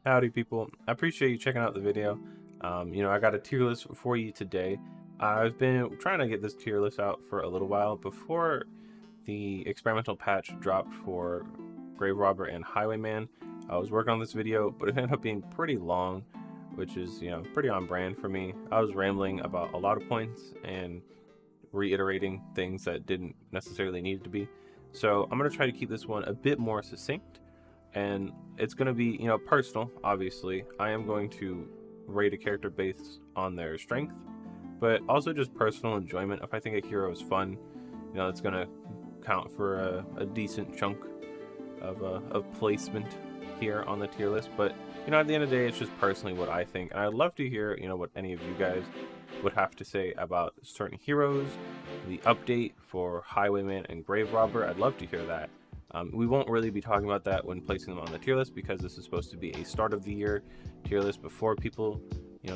Howdy people, I appreciate you checking out the video. I got a tier list for you today. I've been trying to get this tier list out for a little while before the experimental patch dropped for Grave Robber and Highwayman. I was working on this video, but it ended up being pretty long, which is, pretty on brand for me. I was rambling about a lot of points and reiterating things that didn't necessarily need to be. So I'm going to try to keep this one a bit more succinct. And it's going to be, personal, obviously. I am going to rate a character based on their strength, but also just personal enjoyment. If I think a hero is fun, it's going to count for a decent chunk of placement here on the tier list. But, at the end of the day, it's just personally what I think. And I'd love to hear, what any of you guys would have to say about certain heroes, the update for Highwayman and Grave Robber. I'd love to hear that. We won't really be talking about that when placing them on the tier list because this is supposed to be a start of the year tier list before people,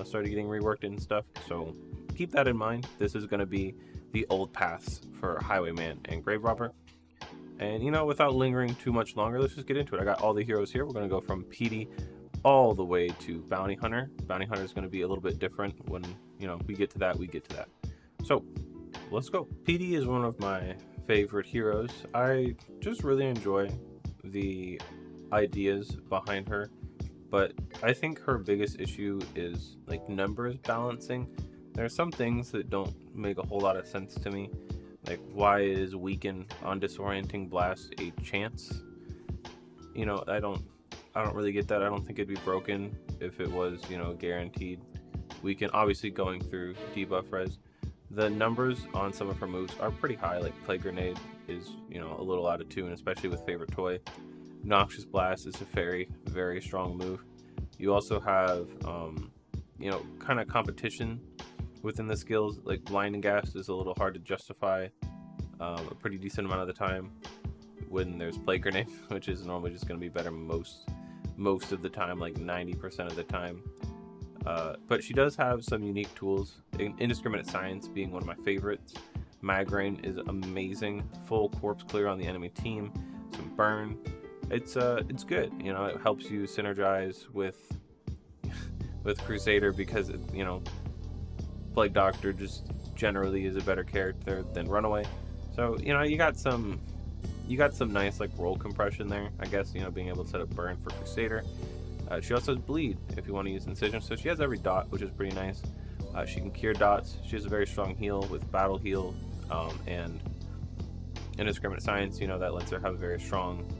started getting reworked and stuff. So keep that in mind. This is going to be the old paths for Highwayman and Grave Robber. And, without lingering too much longer, let's just get into it. I got all the heroes here. We're going to go from PD all the way to Bounty Hunter. Bounty Hunter is going to be a little bit different when, we get to that. So let's go. PD is one of my favorite heroes. I just really enjoy the ideas behind her, but I think her biggest issue is like numbers balancing. There are some things that don't make a whole lot of sense to me, like why is weaken on disorienting blast a chance? I don't really get that. I don't think it'd be broken if it was guaranteed weaken. Obviously going through debuff res. The numbers on some of her moves are pretty high, like Plague Grenade is, a little out of tune, especially with Favorite Toy. Noxious Blast is a very, very strong move. You also have, kind of competition within the skills, like Blinding Gas is a little hard to justify a pretty decent amount of the time when there's Plague Grenade, which is normally just going to be better most of the time, like 90% of the time. But she does have some unique tools, Indiscriminate Science being one of my favorites. Migraine is amazing. Full corpse clear on the enemy team. Some burn. It's good. It helps you synergize with Crusader because Plague Doctor just generally is a better character than Runaway. So you got some nice like roll compression there. I guess being able to set up burn for Crusader. She also has bleed if you want to use incision, so she has every dot, which is pretty nice. She can cure dots. She has a very strong heal with battle heal and Indiscriminate Science. That lets her have a very strong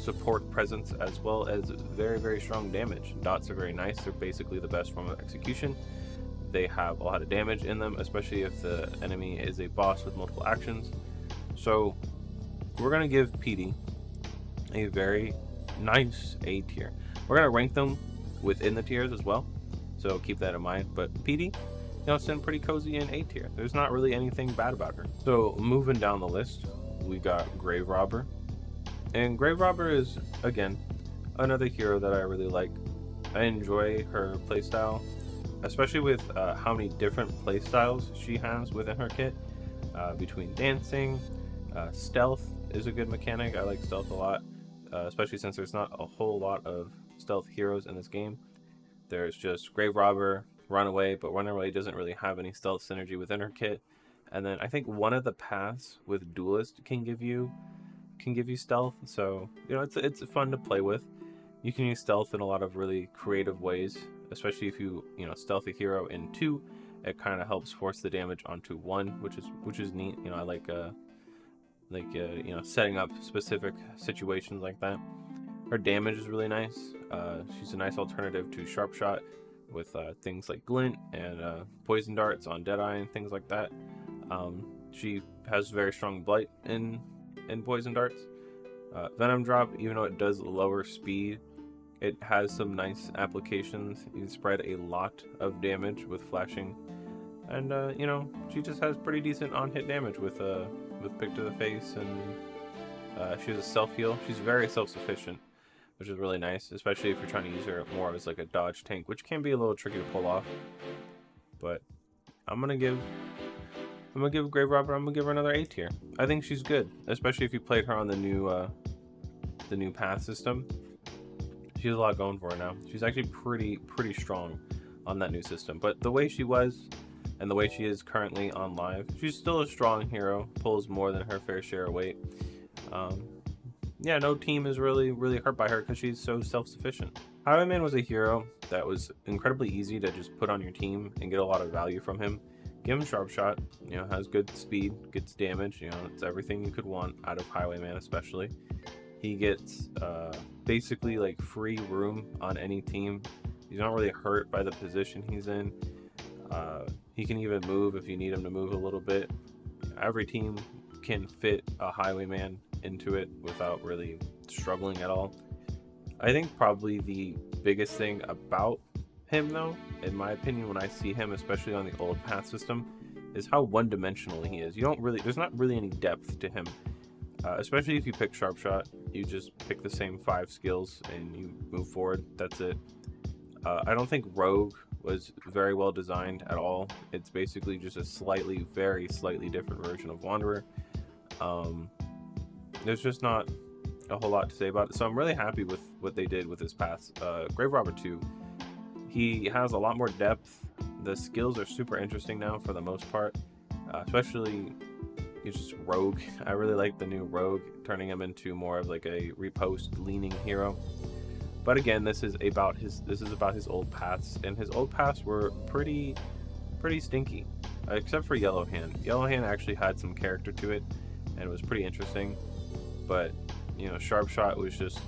support presence as well as very, very strong damage. Dots are very nice. They're basically the best form of execution. They have a lot of damage in them, especially if the enemy is a boss with multiple actions. So we're going to give PD a very nice A tier. We're going to rank them within the tiers as well, so keep that in mind. But PD, it's in pretty cozy in A tier. There's not really anything bad about her. So moving down the list, we got Grave Robber. And Grave Robber is, again, another hero that I really like. I enjoy her playstyle, especially with how many different playstyles she has within her kit. Between dancing, stealth is a good mechanic. I like stealth a lot, especially since there's not a whole lot of stealth heroes in this game. There's just Grave Robber, Runaway, but Runaway doesn't really have any stealth synergy within her kit. And then I think one of the paths with Duelist can give you stealth, so it's fun to play with. You can use stealth in a lot of really creative ways, especially if you stealth a hero in 2. It kind of helps force the damage onto 1, which is neat. I like setting up specific situations like that. Her damage is really nice. She's a nice alternative to Sharp Shot with things like Glint and Poison Darts on Deadeye and things like that. She has very strong Blight in Poison Darts. Venom Drop, even though it does lower speed, it has some nice applications. You can spread a lot of damage with flashing. And, she just has pretty decent on-hit damage with Pick to the Face, and she has a self-heal. She's very self-sufficient, which is really nice, especially if you're trying to use her more as like a dodge tank, which can be a little tricky to pull off. But I'm gonna give Grave Robber, I'm gonna give her another A tier. I think she's good, especially if you played her on the new path system. She has a lot going for her now. She's actually pretty strong on that new system. But the way she was and the way she is currently on live, she's still a strong hero, pulls more than her fair share of weight. Yeah, no team is really hurt by her because she's so self-sufficient. Highwayman was a hero that was incredibly easy to just put on your team and get a lot of value from him. Give him Sharp Shot, you know, has good speed, gets damage, you know, it's everything you could want out of Highwayman especially. He gets basically like free room on any team. He's not really hurt by the position he's in. He can even move if you need him to move a little bit. Every team can fit a Highwayman into it without really struggling at all. I think probably the biggest thing about him though, in my opinion, when I see him, especially on the old path system, is how one-dimensional he is. There's not really any depth to him. Especially if you pick Sharp Shot, you just pick the same 5 skills and you move forward. That's it. I don't think Rogue was very well designed at all. It's basically just a very slightly different version of Wanderer. There's just not a whole lot to say about it. So I'm really happy with what they did with his paths. Grave Robber 2, he has a lot more depth. The skills are super interesting now for the most part, especially he's just Rogue. I really like the new Rogue, turning him into more of like a riposte leaning hero. But again, this is about his old paths, and his old paths were pretty stinky, except for Yellow Hand. Yellow Hand actually had some character to it, and it was pretty interesting. But you know, Sharp Shot was just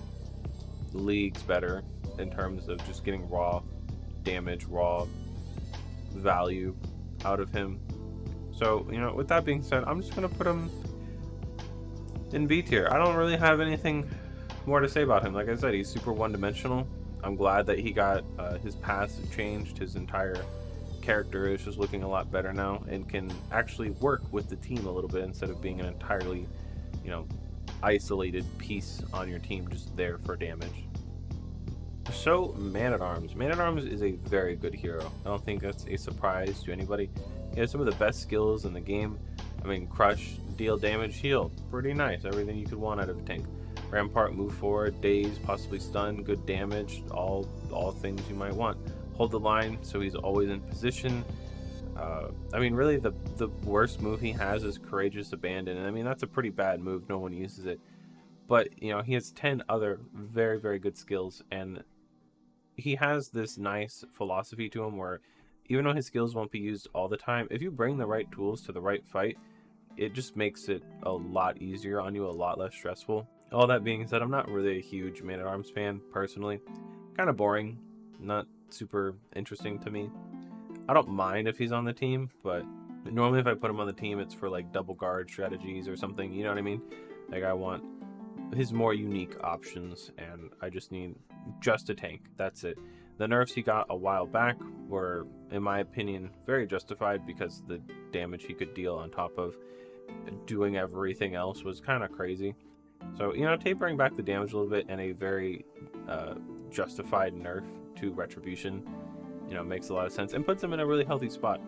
leagues better in terms of just getting raw damage, raw value out of him. So, you know, with that being said, I'm just gonna put him in B tier. I don't really have anything more to say about him. Like I said, he's super one-dimensional. I'm glad that he got his paths changed. His entire character is just looking a lot better now and can actually work with the team a little bit instead of being an entirely, you know, isolated piece on your team just there for damage. So Manatarms. Manatarms is a very good hero. I don't think that's a surprise to anybody. He has some of the best skills in the game. I mean, Crush, deal damage, heal. Pretty nice. Everything you could want out of a tank. Rampart, move forward, daze, possibly stun, good damage, all things you might want. Hold the line so he's always in position. I mean, really the worst move he has is Courageous Abandon, and I mean that's a pretty bad move. No one uses it, but you know, he has 10 other very good skills, and he has this nice philosophy to him where even though his skills won't be used all the time, if you bring the right tools to the right fight, it just makes it a lot easier on you, a lot less stressful. All that being said, I'm not really a huge Man-at-Arms fan personally. Kind of boring, not super interesting to me. I don't mind if he's on the team, but normally if I put him on the team, it's for like double guard strategies or something, you know what I mean? Like I want his more unique options, and I just need just a tank. That's it. The nerfs he got a while back were, in my opinion, very justified because the damage he could deal on top of doing everything else was kind of crazy. So, you know, tapering back the damage a little bit and a very justified nerf to Retribution, you know, makes a lot of sense and puts him in a really healthy spot.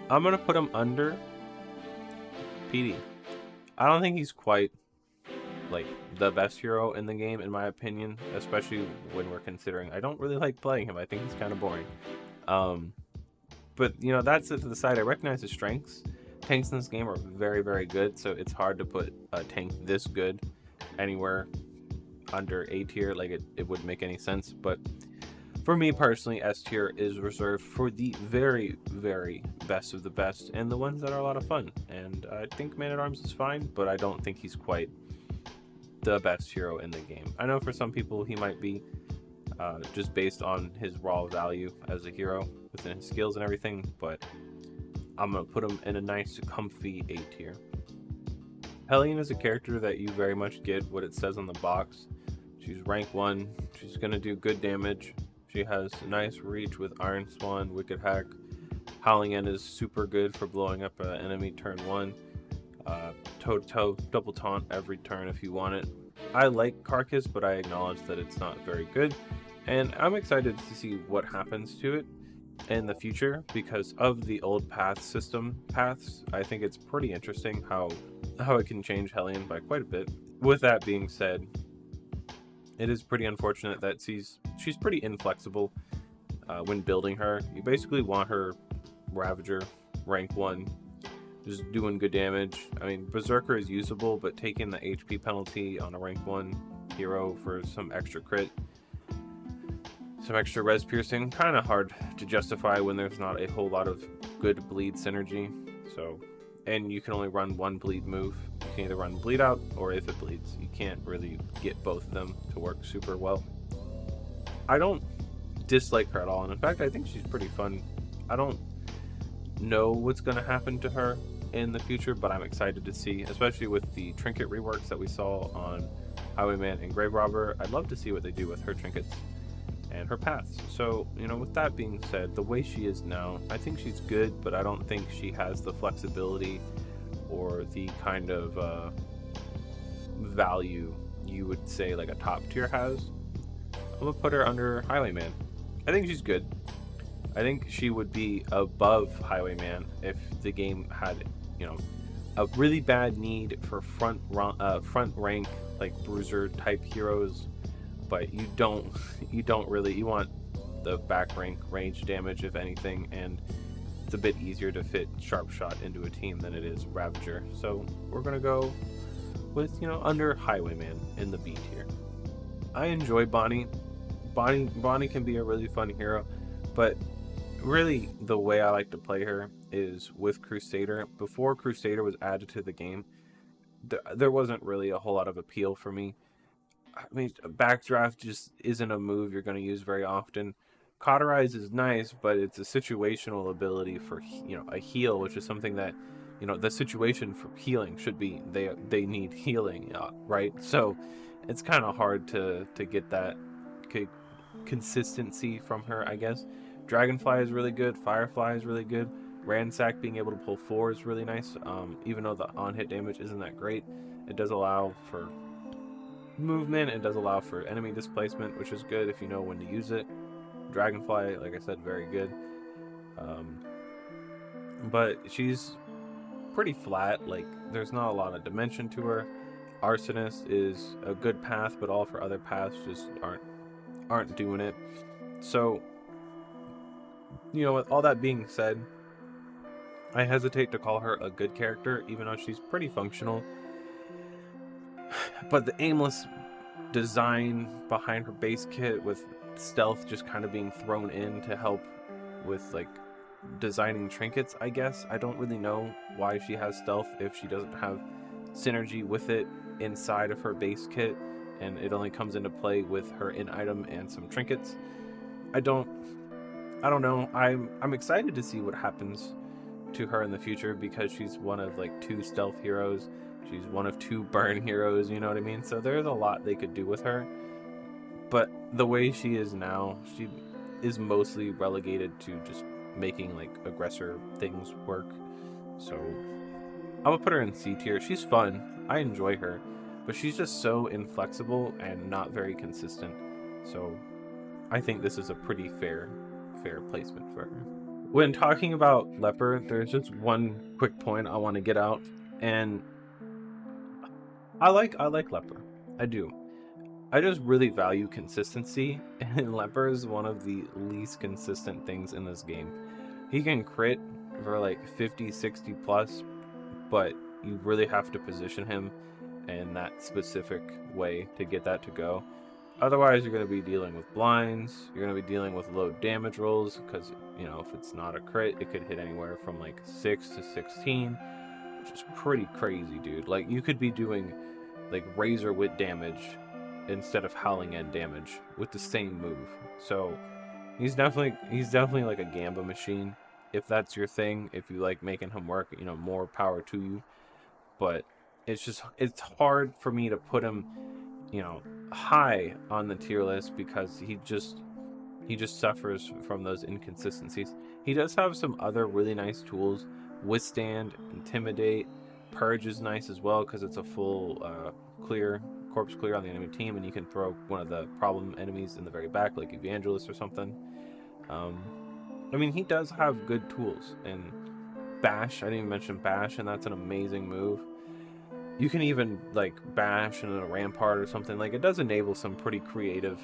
I'm going to put him under PD. I don't think he's quite like the best hero in the game, in my opinion, especially when we're considering I don't really like playing him. I think he's kind of boring. But, you know, that's it to the side. I recognize his strengths. Tanks in this game are very good, so it's hard to put a tank this good anywhere under A tier. Like it wouldn't make any sense. But for me personally, S tier is reserved for the very best of the best and the ones that are a lot of fun. And I think Man-at-Arms is fine, but I don't think he's quite the best hero in the game. I know for some people he might be, just based on his raw value as a hero within his skills and everything, but I'm gonna put him in a nice comfy A tier. Helen is a character that you very much get what it says on the box. She's rank 1, she's gonna do good damage, she has nice reach with Iron Swan, Wicked Hack. Howling End is super good for blowing up an enemy turn 1. Toe-to-toe, double taunt every turn if you want it. I like Carcass, but I acknowledge that it's not very good, and I'm excited to see what happens to it in the future because of the old path system paths. I think it's pretty interesting how it can change Hellion by quite a bit. With that being said, it is pretty unfortunate that she's pretty inflexible when building her. You basically want her Ravager, rank 1, just doing good damage. I mean, Berserker is usable, but taking the HP penalty on a rank 1 hero for some extra crit, some extra res piercing, kind of hard to justify when there's not a whole lot of good bleed synergy. So, and you can only run one bleed move. You can either run bleed out, or if it bleeds, you can't really get both of them to work super well. I don't dislike her at all, and in fact, I think she's pretty fun. I don't know what's going to happen to her in the future, but I'm excited to see, especially with the trinket reworks that we saw on Highwayman and Grave Robber. I'd love to see what they do with her trinkets and her paths. So, you know, with that being said, the way she is now, I think she's good, but I don't think she has the flexibility or the kind of value you would say like a top tier has. I'm gonna put her under Highwayman. I think she's good. I think she would be above Highwayman if the game had, you know, a really bad need for front rank like bruiser type heroes, but you don't really, you want the back rank range damage if anything, and it's a bit easier to fit sharp shot into a team than it is Ravager. So we're gonna go with, you know, under Highwayman in the B tier. I enjoy Bonnie. Bonnie can be a really fun hero, but really the way I like to play her is with Crusader. Before Crusader was added to the game, there wasn't really a whole lot of appeal for me. I mean, Backdraft just isn't a move you're going to use very often. Cauterize is nice, but it's a situational ability for, you know, a heal, which is something that, you know, the situation for healing should be they need healing, right? So it's kind of hard to get that consistency from her, I guess. Dragonfly is really good. Firefly is really good. Ransack being able to pull 4 is really nice. Even though the on-hit damage isn't that great, it does allow for movement. It does allow for enemy displacement, which is good if you know when to use it. Dragonfly, like I said, very good. But she's pretty flat. Like, there's not a lot of dimension to her. Arsonist is a good path, but all of her other paths just aren't doing it. So, you know, with all that being said, I hesitate to call her a good character, even though she's pretty functional. But the aimless design behind her base kit, with stealth just kind of being thrown in to help with like designing trinkets, I guess. I don't really know why she has stealth if she doesn't have synergy with it inside of her base kit, and it only comes into play with her in-item and some trinkets. I don't know. I'm excited to see what happens to her in the future, because she's one of like 2 stealth heroes. She's one of 2 burn heroes, you know what I mean? So there's a lot they could do with her. But the way she is now, she is mostly relegated to just making like aggressor things work. So I'm gonna put her in C tier. She's fun. I enjoy her, but she's just so inflexible and not very consistent. So I think this is a pretty fair placement for her. When talking about Leper, there's just one quick point I want to get out, and I like Leper. I do. I just really value consistency, and Leper is one of the least consistent things in this game. He can crit for like 50, 60 plus, but you really have to position him in that specific way to get that to go. Otherwise, you're going to be dealing with blinds, you're going to be dealing with low damage rolls, because, you know, if it's not a crit, it could hit anywhere from like 6 to 16, which is pretty crazy, dude. Like, you could be doing like Razor Wit damage instead of Howling End damage with the same move. So he's definitely like a Gamba machine. If that's your thing, if you like making him work, you know, more power to you. But it's hard for me to put him, you know, high on the tier list, because he just suffers from those inconsistencies. He does have some other really nice tools. Withstand, Intimidate, Purge is nice as well, because it's a full corpse clear on the enemy team, and you can throw one of the problem enemies in the very back, like Evangelist or something. I mean, he does have good tools. And Bash, I didn't even mention Bash, and that's an amazing move. You can even like bash in a rampart or something. Like, it does enable some pretty creative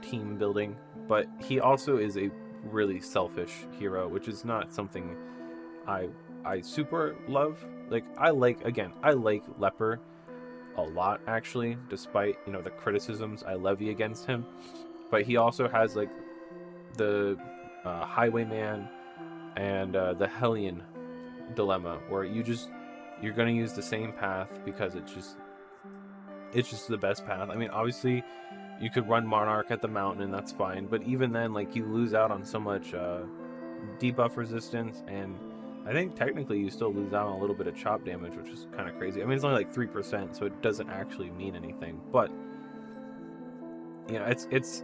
team building, but he also is a really selfish hero, which is not something I super love. Like, I like Leper a lot, actually, despite, you know, the criticisms I levy against him. But he also has like the Highwayman and the Hellion dilemma, where you're gonna use the same path because it's just the best path. I mean, obviously you could run Monarch at the mountain and that's fine, but even then, like, you lose out on so much debuff resistance, and I think technically you still lose out on a little bit of chop damage, which is kind of crazy. I mean, it's only like 3%, so it doesn't actually mean anything, but you know, it's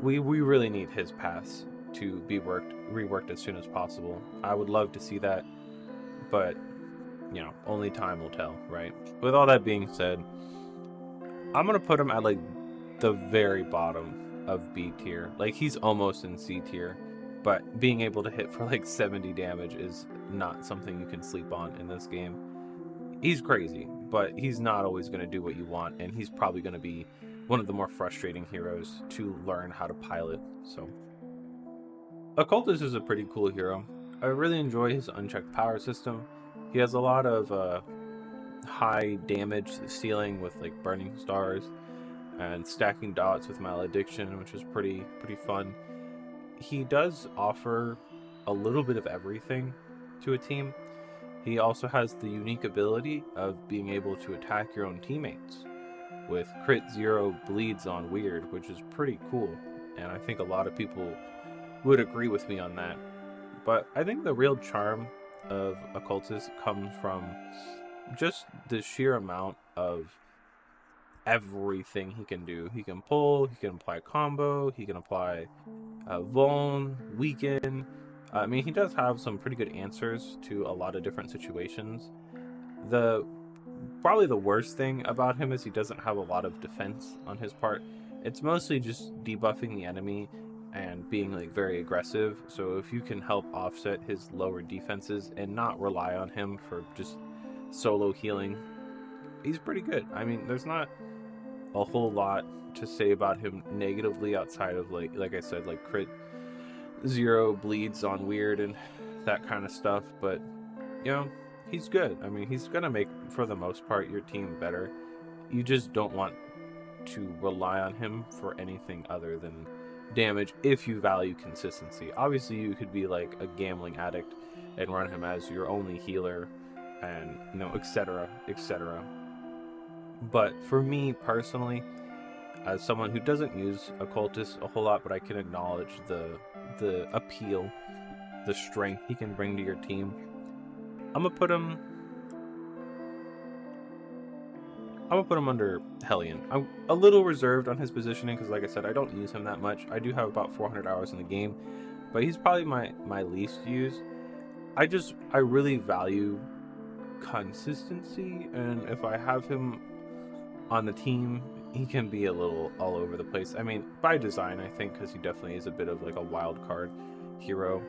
we really need his paths to be reworked as soon as possible. I would love to see that, but you know, only time will tell, right? With all that being said, I'm gonna put him at like the very bottom of B tier. Like, he's almost in C tier, but being able to hit for like 70 damage is not something you can sleep on in this game. He's crazy, but he's not always gonna do what you want, and he's probably gonna be one of the more frustrating heroes to learn how to pilot. So Occultist is a pretty cool hero. I really enjoy his unchecked power system. He has a lot of high damage ceiling with like burning stars and stacking dots with malediction, which is pretty fun. He does offer a little bit of everything to a team. He also has the unique ability of being able to attack your own teammates with crit 0 bleeds on weird, which is pretty cool, and I think a lot of people would agree with me on that. But I think the real charm of Occultist comes from just the sheer amount of everything he can do. He can pull, he can apply combo, he can apply vuln, weaken. I mean, he does have some pretty good answers to a lot of different situations. Probably the worst thing about him is he doesn't have a lot of defense on his part. It's mostly just debuffing the enemy and being like very aggressive. So if you can help offset his lower defenses and not rely on him for just solo healing, he's pretty good. I mean, there's not a whole lot to say about him negatively outside of like I said, like crit 0 bleeds on weird and that kind of stuff, but you know, he's good. I mean, he's gonna make, for the most part, your team better. You just don't want to rely on him for anything other than damage if you value consistency. Obviously, you could be like a gambling addict and run him as your only healer, and you know, etc., etc. But for me personally, as someone who doesn't use Occultist a whole lot, but I can acknowledge the appeal, the strength he can bring to your team, I'm gonna put him under Hellion. I'm a little reserved on his positioning because, like I said, I don't use him that much. I do have about 400 hours in the game, but he's probably my least used. I really value consistency, and if I have him on the team, he can be a little all over the place. I mean, by design, I think, because he definitely is a bit of like a wild card hero.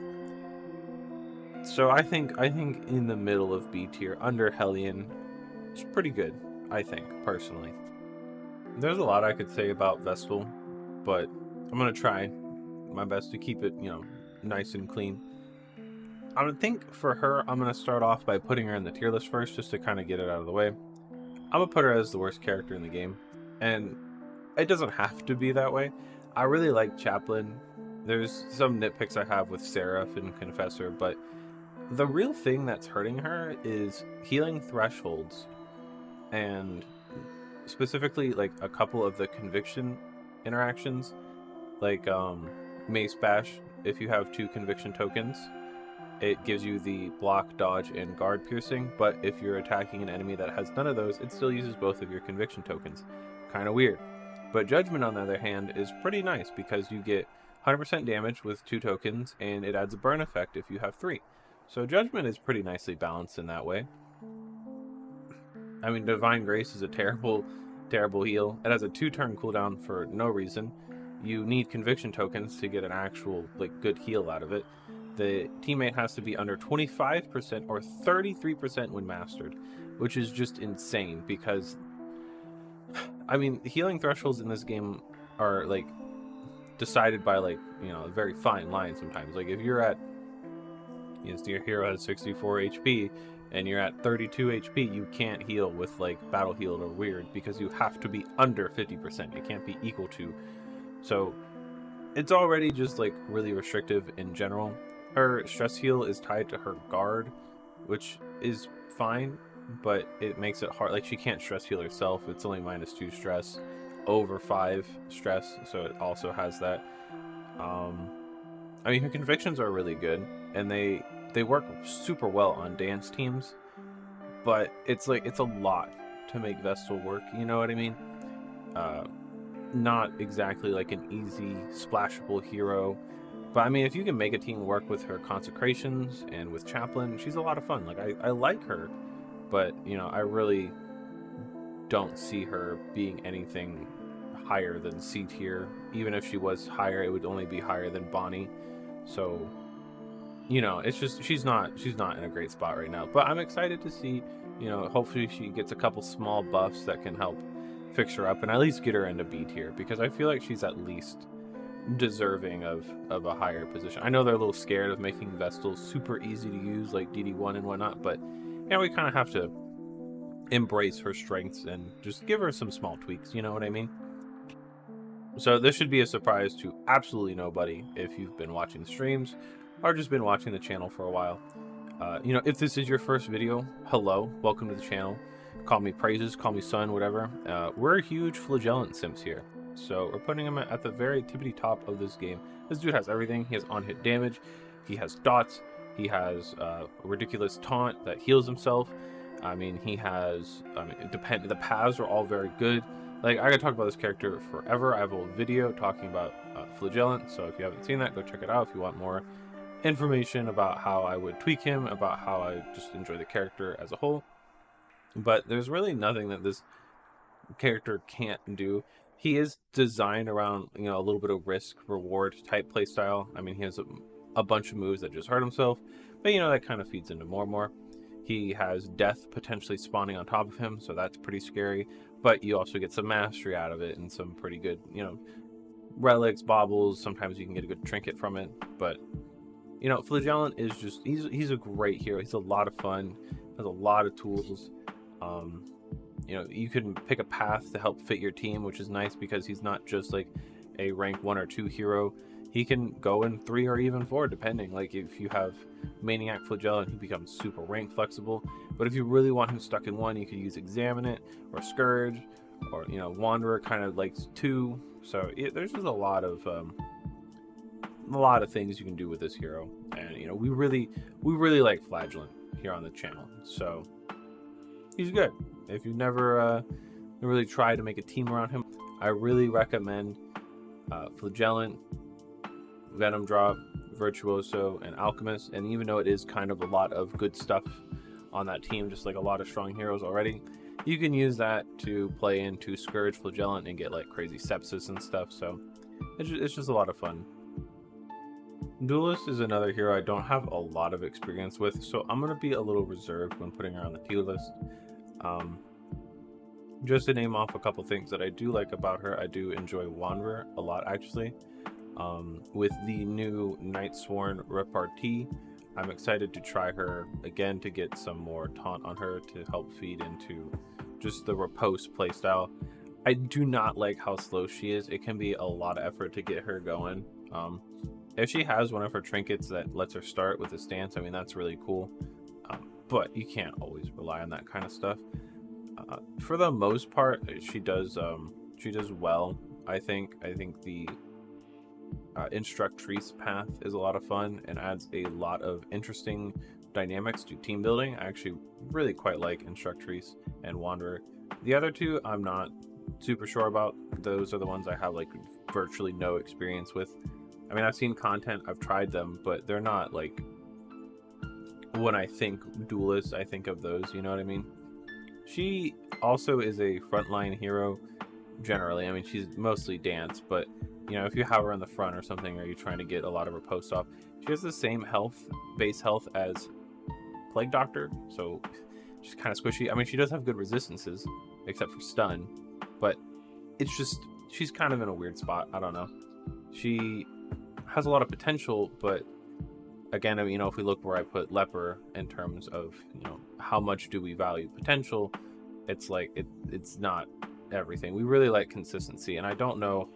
So I think in the middle of B tier, under Hellion, is pretty good, I think, personally. There's a lot I could say about Vestal, but I'm gonna try my best to keep it, you know, nice and clean. I would think for her, I'm gonna start off by putting her in the tier list first, just to kind of get it out of the way. I'm gonna put her as the worst character in the game, and it doesn't have to be that way. I really like Chaplain. There's some nitpicks I have with Seraph and Confessor, but the real thing that's hurting her is healing thresholds, and specifically like a couple of the conviction interactions, like Mace Bash. If you have 2 conviction tokens, it gives you the block, dodge, and guard piercing, but if you're attacking an enemy that has none of those, it still uses both of your conviction tokens. Kind of weird. But Judgment, on the other hand, is pretty nice because you get 100% damage with 2 tokens, and it adds a burn effect if you have 3. So Judgment is pretty nicely balanced in that way. I mean, Divine Grace is a terrible heal. It has a 2-turn cooldown for no reason. You need conviction tokens to get an actual like good heal out of it. the teammate has to be under 25% or 33% when mastered, which is just insane because, I mean, healing thresholds in this game are like decided by like, you know, a very fine line sometimes. Like if you're at, you know, your hero has 64 HP and you're at 32 HP, you can't heal with like battle healed or weird because you have to be under 50%. It can't be equal to. So it's already just like really restrictive in general. Her stress heal is tied to her guard, which is fine, but it makes it hard. Like she can't stress heal herself. It's only -2 stress over 5 stress, so it also has that. I mean, her convictions are really good, and they work super well on dance teams, but it's like it's a lot to make Vestal work. You know what I mean? Not exactly like an easy splashable hero, but I mean, if you can make a team work with her consecrations and with Chaplain, she's a lot of fun. Like I like her, but you know, I really don't see her being anything higher than C tier. Even if she was higher, it would only be higher than Bonnie. So, you know, it's just she's not in a great spot right now. But I'm excited to see, you know, hopefully she gets a couple small buffs that can help fix her up and at least get her into B tier, because I feel like she's at least deserving of a higher position. I know they're a little scared of making Vestals super easy to use like DD1 and whatnot, but yeah, we kind of have to embrace her strengths and just give her some small tweaks, you know what I mean? So this should be a surprise to absolutely nobody if you've been watching the streams or just been watching the channel for a while. You know, if this is your first video, hello, welcome to the channel. Call me praises, call me son, whatever. We're huge Flagellant simps here. So we're putting him at the very tippity top of this game. This dude has everything. He has on-hit damage. He has dots. He has a ridiculous taunt that heals himself. I mean, he has, the paths are all very good. Like, I could talk about this character forever. I have a whole video talking about Flagellant, so if you haven't seen that, go check it out if you want more information about how I would tweak him, about how I just enjoy the character as a whole. But there's really nothing that this character can't do. He is designed around, you know, a little bit of risk reward type playstyle. I mean, he has a bunch of moves that just hurt himself, but you know, that kind of feeds into more and more. He has death potentially spawning on top of him, so that's pretty scary, but you also get some mastery out of it and some pretty good, you know, relics, baubles. Sometimes you can get a good trinket from it. But you know, Flagellant is just, he's a great hero. He's a lot of fun, has a lot of tools. You know, you can pick a path to help fit your team, which is nice because he's not just like a rank 1 or 2 hero. He can go in 3 or even 4, depending. Like if you have Maniac Flagellant, he becomes super rank flexible. But if you really want him stuck in 1, you could use Examinate or Scourge, or you know, Wanderer kind of likes 2. So there's just a lot of things you can do with this hero. And you know, we really like Flagellant here on the channel. So he's good. If you've never really tried to make a team around him, I really recommend Flagellant, Venom Drop, Virtuoso, and Alchemist. And even though it is kind of a lot of good stuff on that team, just like a lot of strong heroes already, you can use that to play into Scourge, Flagellant, and get like crazy sepsis and stuff. So it's just a lot of fun. Duelist is another hero I don't have a lot of experience with, so I'm going to be a little reserved when putting her on the tier list. Just to name off a couple things that I do like about her, I do enjoy Wanderer a lot, actually. With the new Nightsworn repartee, I'm excited to try her again to get some more taunt on her to help feed into just the riposte playstyle. I do not like how slow she is. It can be a lot of effort to get her going. If she has one of her trinkets that lets her start with a stance, I mean, that's really cool. But you can't always rely on that kind of stuff. For the most part, she does well. I think the Instructrice path is a lot of fun and adds a lot of interesting dynamics to team building. I actually really quite like Instructrice and Wanderer. The other two, I'm not super sure about. Those are the ones I have like virtually no experience with. I mean, I've seen content, I've tried them, but they're not like, when I think Duelist, I think of those, you know what I mean? She also is a frontline hero generally. I mean, she's mostly dance, but you know, if you have her in the front or something, or you're trying to get a lot of her posts off, she has the same base health as Plague Doctor, so she's kind of squishy. I mean, she does have good resistances, except for stun, but it's just, she's kind of in a weird spot. I don't know. She has a lot of potential, but again, you know, if we look where I put Leper in terms of, you know, how much do we value potential, it's like it's not everything. We really like consistency, and I don't know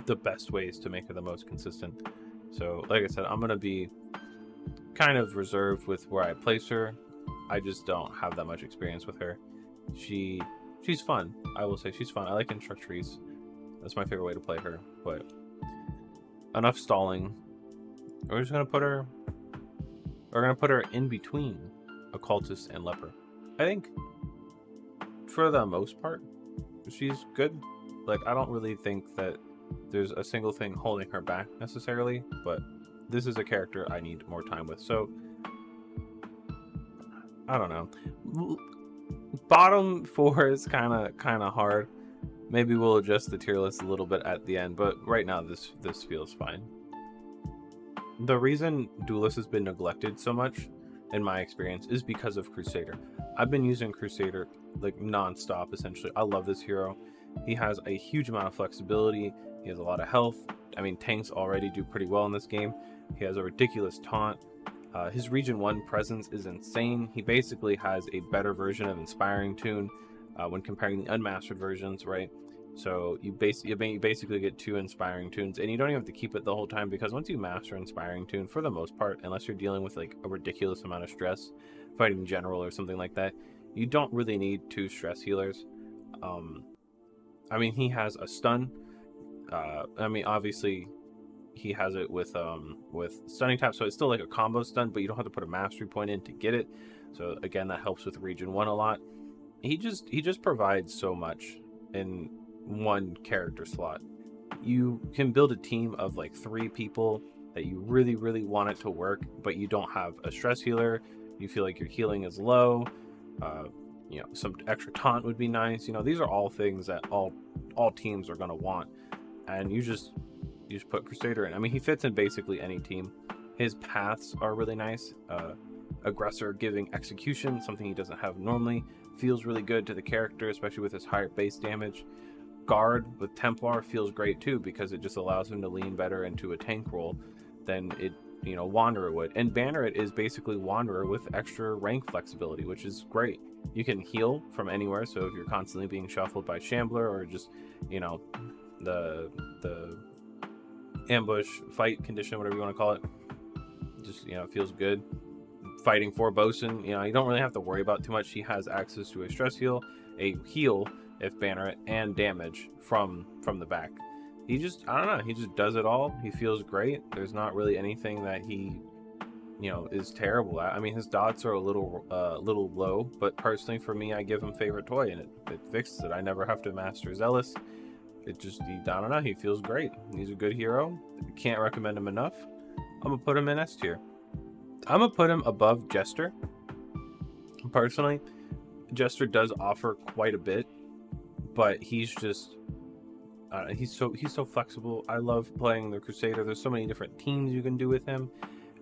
the best ways to make her the most consistent. So like I said, I'm gonna be kind of reserved with where I place her. I just don't have that much experience with her. She's fun. I will say she's fun. I like Instructrice. That's my favorite way to play her. But enough stalling. We're just gonna put her. We're gonna put her in between Occultist and Leper. I think for the most part, she's good. Like, I don't really think that there's a single thing holding her back necessarily, but this is a character I need more time with. So I don't know. Bottom 4 is kind of hard. Maybe we'll adjust the tier list a little bit at the end, but right now this feels fine. The reason Duelist has been neglected so much, in my experience, is because of Crusader. I've been using Crusader like non-stop, essentially. I love this hero. He has a huge amount of flexibility. He has a lot of health. I mean, tanks already do pretty well in this game. He has a ridiculous taunt. His Region 1 presence is insane. He basically has a better version of Inspiring Tune when comparing the unmastered versions, right? So you basically get 2 Inspiring Tunes, and you don't even have to keep it the whole time, because once you master Inspiring Tune, for the most part, unless you're dealing with like a ridiculous amount of stress, fighting general or something like that, you don't really need 2 stress healers. I mean, he has a stun. I mean, obviously he has it with stunning tap, so it's still like a combo stun, but you don't have to put a mastery point in to get it. So again, that helps with Region 1 a lot. He just provides so much in one character slot. You can build a team of like 3 people that you really want it to work, but you don't have a stress healer. You feel like your healing is low. You know, some extra taunt would be nice. You know, these are all things that all teams are going to want, and you just put Crusader in. I mean, he fits in basically any team. His paths are really nice. Aggressor giving execution, something he doesn't have normally, feels really good to the character, especially with his higher base damage. Guard with Templar feels great too, because it just allows him to lean better into a tank role than it, you know, Wanderer would. And Banneret is basically Wanderer with extra rank flexibility, which is great. You can heal from anywhere, so if you're constantly being shuffled by Shambler, or just, you know, the ambush fight condition, whatever you want to call it, just, you know, it feels good. Fighting for Bosun, you know, you don't really have to worry about too much. He has access to a stress heal, a heal if Banneret, and damage from the back. He just, I don't know, he just does it all. He feels great. There's not really anything that he, you know, is terrible at. I mean, his dots are a little low, but personally for me, I give him favorite toy, and it fixes it. I never have to master Zealous. It just, I don't know, he feels great. He's a good hero. Can't recommend him enough. I'm gonna put him in S tier. I'm gonna put him above Jester. Personally, Jester does offer quite a bit, but he's just he's so flexible. I love playing the Crusader. There's so many different teams you can do with him.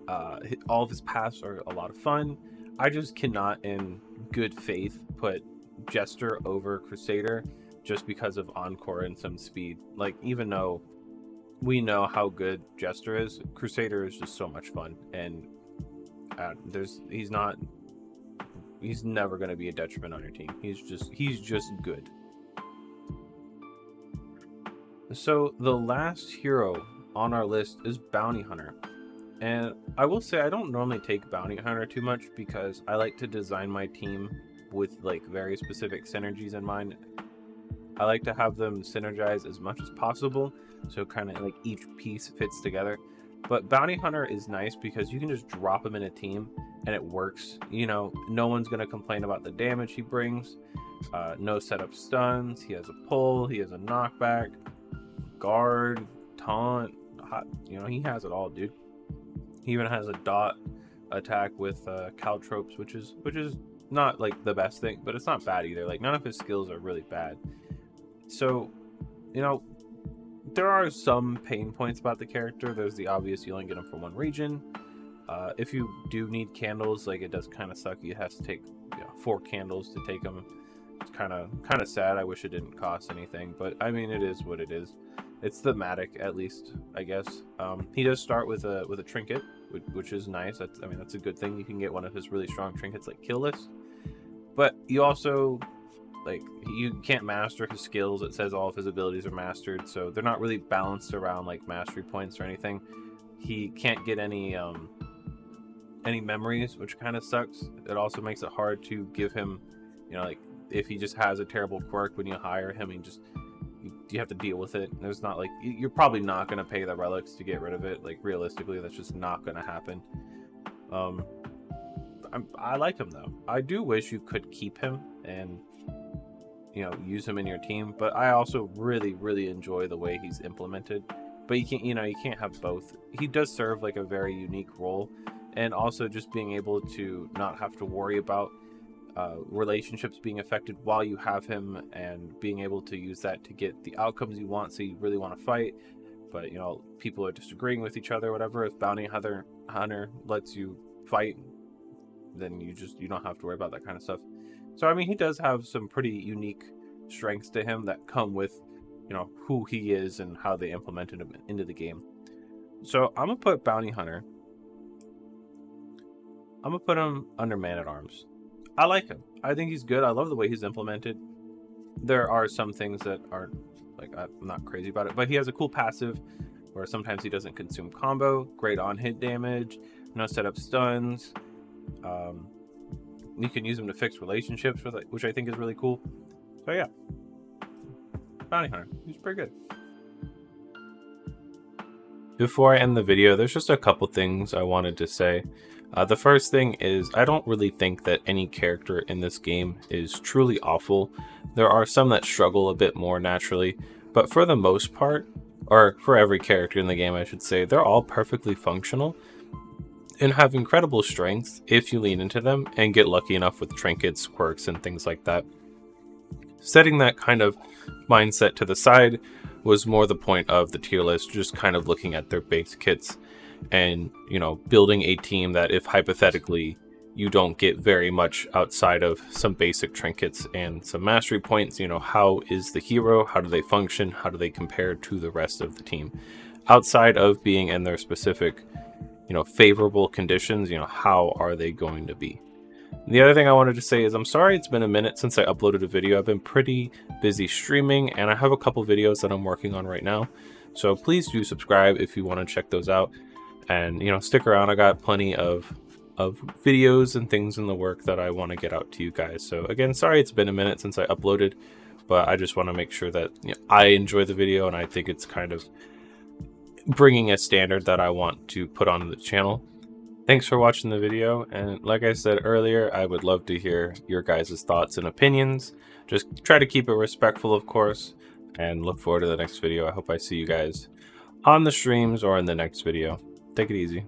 All of his paths are a lot of fun. I just cannot in good faith put Jester over Crusader just because of Encore and some speed. Like, even though we know how good Jester is, Crusader is just so much fun, and he's never going to be a detriment on your team. He's just good. So the last hero on our list is Bounty Hunter, and I will say I don't normally take Bounty Hunter too much, because I like to design my team with like very specific synergies in mind. I like to have them synergize as much as possible, so kind of like each piece fits together. But Bounty Hunter is nice because you can just drop him in a team and it works. You know, no one's going to complain about the damage he brings. No setup stuns. He has a pull. He has a knockback, guard, taunt. You know, he has it all, dude. He even has a dot attack with caltropes, which is not like the best thing, but it's not bad either. Like, none of his skills are really bad. So, you know, there are some pain points about the character. There's the obvious, you only get them for one region. If you do need candles, like, it does kind of suck. You have to take 4 candles to take them. It's kind of sad. I wish it didn't cost anything, but I mean, it is what it is. It's thematic, at least, I guess. He does start with a trinket, which is nice. That's a good thing. You can get one of his really strong trinkets like Kill List, but you also, like, you can't master his skills. It says all of his abilities are mastered, so they're not really balanced around like mastery points or anything. He can't get any memories, which kind of sucks. It also makes it hard to give him, like, if he just has a terrible quirk, when you hire him, you have to deal with it. There's not, like, you're probably not going to pay the relics to get rid of it. Like, realistically, that's just not going to happen. I like him, though. I do wish you could keep him and use him in your team, but I also really enjoy the way he's implemented. But you can't have both. He does serve like a very unique role, and also just being able to not have to worry about relationships being affected while you have him, and being able to use that to get the outcomes you want. So you really want to fight, but people are disagreeing with each other, whatever. If Bounty Hunter lets you fight, then you don't have to worry about that kind of stuff. So I mean, he does have some pretty unique strengths to him that come with who he is and how they implemented him into the game. So I'm gonna put Bounty Hunter. I'm gonna put him under Man-at-Arms. I like him. I think he's good. I love the way he's implemented. There are some things that aren't, like, I'm not crazy about it, but he has a cool passive where sometimes he doesn't consume combo, great on hit damage, no setup stuns. You can use him to fix relationships, which I think is really cool. So yeah, Bounty Hunter, he's pretty good. Before I end the video, there's just a couple things I wanted to say. The first thing is, I don't really think that any character in this game is truly awful. There are some that struggle a bit more naturally, but for the most part, or for every character in the game I should say, they're all perfectly functional and have incredible strengths if you lean into them and get lucky enough with trinkets, quirks, and things like that. Setting that kind of mindset to the side was more the point of the tier list, just kind of looking at their base kits and building a team that, if hypothetically you don't get very much outside of some basic trinkets and some mastery points, how is the hero, how do they function, how do they compare to the rest of the team outside of being in their specific favorable conditions, how are they going to be? The other thing I wanted to say is, I'm sorry it's been a minute since I uploaded a video. I've been pretty busy streaming, and I have a couple videos that I'm working on right now, so please do subscribe if you want to check those out. And stick around. I got plenty of videos and things in the work that I want to get out to you guys. So again, sorry it's been a minute since I uploaded, but I just want to make sure that I enjoy the video, and I think it's kind of bringing a standard that I want to put on the channel. Thanks for watching the video, and like I said earlier, I would love to hear your guys' thoughts and opinions. Just try to keep it respectful, of course, and look forward to the next video. I hope I see you guys on the streams or in the next video. Take it easy.